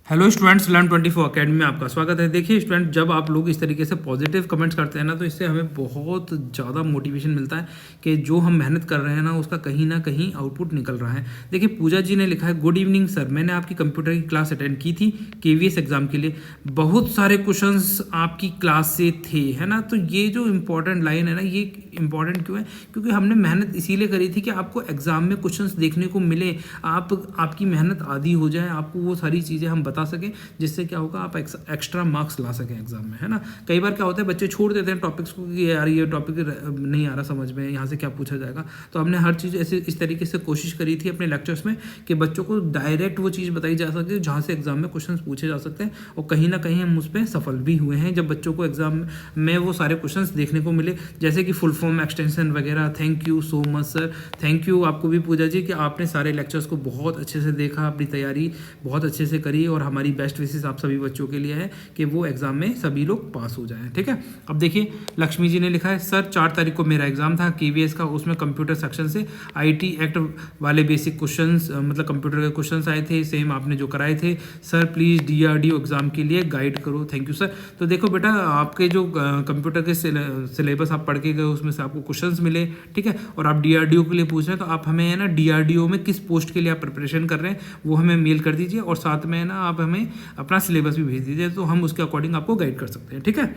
Hello students, learn 24 academy में आपका स्वागत है। देखिए स्टूडेंट, जब आप लोग इस तरीके से पॉजिटिव कमेंट्स करते हैं ना, तो इससे हमें बहुत ज़्यादा मोटिवेशन मिलता है कि जो हम मेहनत कर रहे हैं ना, उसका कहीं ना कहीं आउटपुट निकल रहा है। देखिए पूजा जी ने लिखा है, गुड इवनिंग सर, मैंने आपकी कंप्यूटर की क्लास अटेंड की थी KVS एग्जाम के लिए। बहुत सारे क्वेश्चंस आपकी क्लास से थे, है ना। तो ये जो इंपॉर्टेंट लाइन है ना, ये इंपॉर्टेंट क्यों है? क्योंकि हमने मेहनत इसीलिए करी थी कि आपको एग्जाम में क्वेश्चंस देखने को मिले, आपकी मेहनत आधी हो जाए, आपको वो सारी चीज़ें हम बता सकें, जिससे क्या होगा, आप एक्स्ट्रा मार्क्स ला सकें एग्जाम में, है ना। कई बार क्या होता है, बच्चे छोड़ देते हैं टॉपिक्स को कि यार ये टॉपिक नहीं आ रहा समझ में, यहाँ से क्या पूछा जाएगा। तो हमने हर चीज़ ऐसे इस तरीके से कोशिश करी थी अपने लेक्चर्स में कि बच्चों को डायरेक्ट वो चीज़ बताई जा सके जहाँ से एग्जाम में क्वेश्चन पूछे जा सकते हैं। और कहीं ना कहीं हम उस पर सफल भी हुए हैं, जब बच्चों को एग्जाम में वो सारे क्वेश्चन देखने को मिले, जैसे कि फुल फॉर्म, एक्सटेंशन वगैरह। Thank you so much sir, thank you आपको भी पूजा जी कि आपने सारे लेक्चर्स को बहुत अच्छे से देखा, अपनी तैयारी बहुत अच्छे से करी, और हमारी बेस्ट विशेष आप सभी बच्चों के लिए है कि वो एग्जाम में सभी लोग पास हो जाएं। ठीक है, अब देखिए लक्ष्मी जी ने लिखा है, सर 4 तारीख को मेरा एग्जाम था KVS का, उसमें कंप्यूटर सेक्शन से IT एक्ट वाले बेसिक क्वेश्चंस, मतलब कंप्यूटर के क्वेश्चंस आए थे, सेम आपने जो कराए थे। सर प्लीज़ DRDO एग्जाम के लिए गाइड करो, थैंक यू सर। तो देखो बेटा, आपके जो कंप्यूटर के सिलेबस आप पढ़ के गए, उसमें से आपको क्वेश्चंस मिले, ठीक है, और आप DRDO के लिए पूछ रहे हैं, तो आप हमें है ना DRDO में किस पोस्ट के लिए आप प्रिपरेशन कर रहे हैं वो हमें मेल कर दीजिए, और साथ में है ना आप हमें अपना सिलेबस भी भेज दीजिए, तो हम उसके अकॉर्डिंग आपको गाइड कर सकते हैं। ठीक है,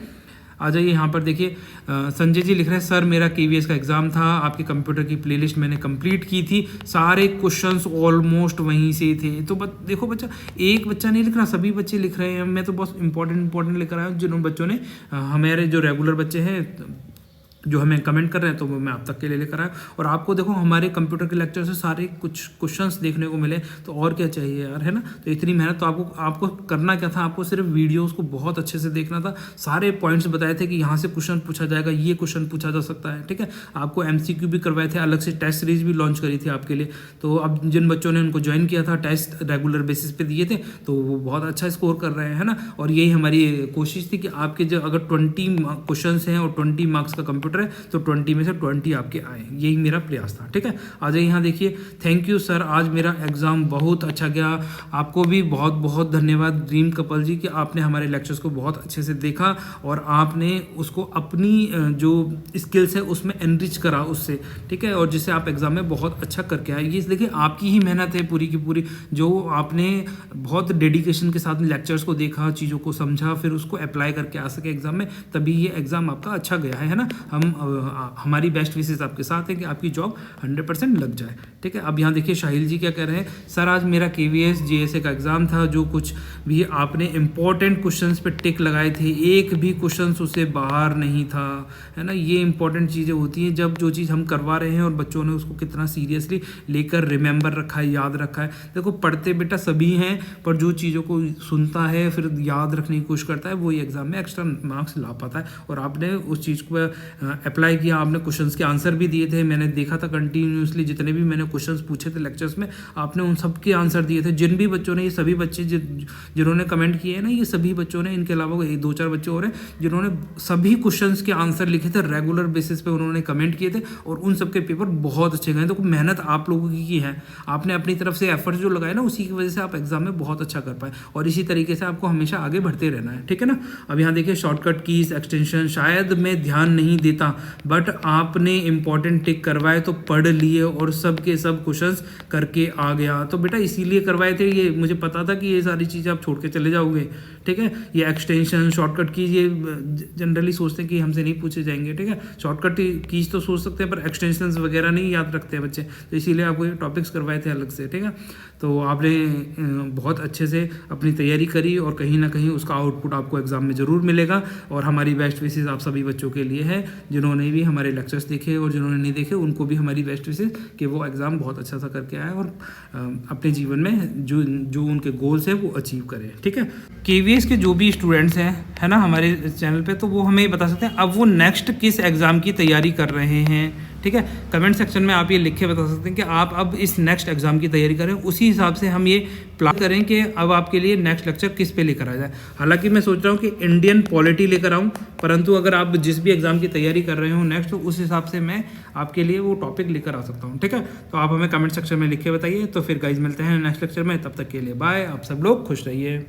आ जाइए यहाँ पर। देखिए संजय जी लिख रहे हैं, सर मेरा KVS का एग्जाम था, आपके कंप्यूटर की प्लेलिस्ट मैंने कंप्लीट की थी, सारे क्वेश्चंस ऑलमोस्ट वहीं से थे। तो देखो बच्चा, एक बच्चा नहीं लिख रहा, सभी बच्चे लिख रहे हैं। मैं तो बस इंपॉर्टेंट लिख रहा हूँ, जिन बच्चों ने, हमारे जो रेगुलर बच्चे हैं जो हमें कमेंट कर रहे हैं, तो वो मैं आप तक के लिए लेकर आया। और आपको देखो हमारे कंप्यूटर के लेक्चर से सारे कुछ क्वेश्चंस देखने को मिले, तो और क्या चाहिए यार, है ना। तो इतनी मेहनत तो आपको करना क्या था, आपको सिर्फ वीडियोस को बहुत अच्छे से देखना था। सारे पॉइंट्स बताए थे कि यहाँ से क्वेश्चन पूछा जाएगा, ये क्वेश्चन पूछा जा सकता है, ठीक है। आपको MCQ भी करवाए थे, अलग से टेस्ट सीरीज भी लॉन्च करी थी आपके लिए। तो अब जिन बच्चों ने उनको ज्वाइन किया था, टेस्ट रेगुलर बेसिस पे दिए थे, तो वो बहुत अच्छा स्कोर कर रहे हैं, है ना। और यही हमारी कोशिश थी कि आपके जो अगर 20 क्वेश्चन हैं और 20 मार्क्स का कंप्यूटर है, तो 20 में से 20 आपके आए, यही मेरा प्रयास था। ठीक है, आ जाइए यहाँ देखिए, थैंक यू सर, आज मेरा एग्जाम बहुत अच्छा गया। आपको भी बहुत बहुत धन्यवाद ड्रीम कपल जी कि आपने हमारे लेक्चर्स को बहुत अच्छे से देखा, और आपने उसको अपनी जो स्किल्स है उसमें एनरिच करा उससे, ठीक है, और जिससे आप एग्जाम में बहुत अच्छा करके आए। ये देखिए आपकी ही मेहनत है पूरी की पूरी, जो आपने बहुत डेडिकेशन के साथ लेक्चर्स को देखा, चीज़ों को समझा, फिर उसको अप्लाई करके आ सके एग्जाम में, तभी ये एग्जाम आपका अच्छा गया है ना। हमारी बेस्ट विशेस आपके साथ है कि आपकी जॉब 100% लग जाए। ठीक है, अब यहाँ देखिए शाहिल जी क्या कह रहे हैं, सर आज मेरा KVS GSA का एग्जाम था, जो कुछ भी आपने इंपॉर्टेंट क्वेश्चंस पे टिक लगाए थे, एक भी क्वेश्चन उससे बाहर नहीं था, है ना। ये इंपॉर्टेंट चीज़ें होती हैं, जब जो चीज़ हम करवा रहे हैं और बच्चों ने उसको कितना सीरियसली लेकर रिमेंबर रखा है, याद रखा है। देखो पढ़ते बेटा सभी हैं, पर जो चीज़ों को सुनता है फिर याद रखने की कोशिश करता है, वही एग्जाम में एक्स्ट्रा मार्क्स ला पाता है। और आपने उस चीज़ को अप्लाई किया, आपने क्वेश्चंस के आंसर भी दिए थे, मैंने देखा था कंटिन्यूसली, जितने भी मैंने क्वेश्चंस पूछे थे लेक्चर्स में, आपने उन सब के आंसर दिए थे। जिन भी बच्चों ने, ये सभी बच्चे जिन्होंने कमेंट किए हैं ना, ये सभी बच्चों ने, इनके अलावा 2-4 बच्चे और हैं जिन्होंने सभी क्वेश्चंस के आंसर लिखे थे, रेगुलर बेसिस पे उन्होंने कमेंट किए थे, और उन सबके पेपर बहुत अच्छे गए। तो मेहनत आप लोगों की है, आपने अपनी तरफ से एफर्ट जो लगाए ना, उसी की वजह से आप एग्जाम में बहुत अच्छा कर पाए, और इसी तरीके से आपको हमेशा आगे बढ़ते रहना है। ठीक है ना। अब यहाँ देखिए शॉर्टकट कीज, एक्सटेंशन शायद मैं ध्यान नहीं देता, बट आपने इंपॉर्टेंट टिक करवाए तो पढ़ लिए, और सब के सब क्वेश्चंस करके आ गया। तो बेटा इसीलिए करवाए थे, ये मुझे पता था कि ये सारी चीज़ें आप छोड़ के चले जाओगे। ठीक है, ये एक्सटेंशन, शॉर्टकट कीज, ये जनरली सोचते हैं कि हमसे नहीं पूछे जाएंगे। ठीक है, शॉर्टकट कीज तो सोच सकते हैं, पर एक्सटेंशन वगैरह नहीं याद रखते हैं बच्चे, तो इसीलिए आपको ये टॉपिक्स करवाए थे अलग से। ठीक है, तो आपने बहुत अच्छे से अपनी तैयारी करी, और कहीं ना कहीं उसका आउटपुट आपको एग्जाम में ज़रूर मिलेगा। और हमारी बेस्ट विशेस आप सभी बच्चों के लिए है, जिन्होंने भी हमारे लेक्चर्स देखे और जिन्होंने नहीं देखे, उनको भी हमारी बेस्ट विशेस कि वो एग्ज़ाम बहुत अच्छा सा करके आए, और अपने जीवन में जो उनके गोल्स हैं वो अचीव करें। ठीक है, KVS के जो भी स्टूडेंट्स हैं, है ना, हमारे चैनल पे, तो वो हमें बता सकते हैं अब वो नेक्स्ट किस एग्ज़ाम की तैयारी कर रहे हैं। ठीक है, कमेंट सेक्शन में आप ये लिख के बता सकते हैं कि आप अब इस नेक्स्ट एग्जाम की तैयारी करें, उसी हिसाब से हम ये प्लान करें कि अब आपके लिए नेक्स्ट लेक्चर किस पे लेकर आ जाए। हालांकि मैं सोच रहा हूँ कि इंडियन पॉलिटी लेकर आऊँ, परंतु अगर आप जिस भी एग्जाम की तैयारी कर रहे हो नेक्स्ट, तो उस हिसाब से मैं आपके लिए वो टॉपिक लेकर आ सकता हूँ। ठीक है, तो आप हमें कमेंट सेक्शन में लिख के बताइए। तो फिर गाइज मिलते हैं नेक्स्ट लेक्चर में, तब तक के लिए बाय, आप सब लोग खुश रहिए।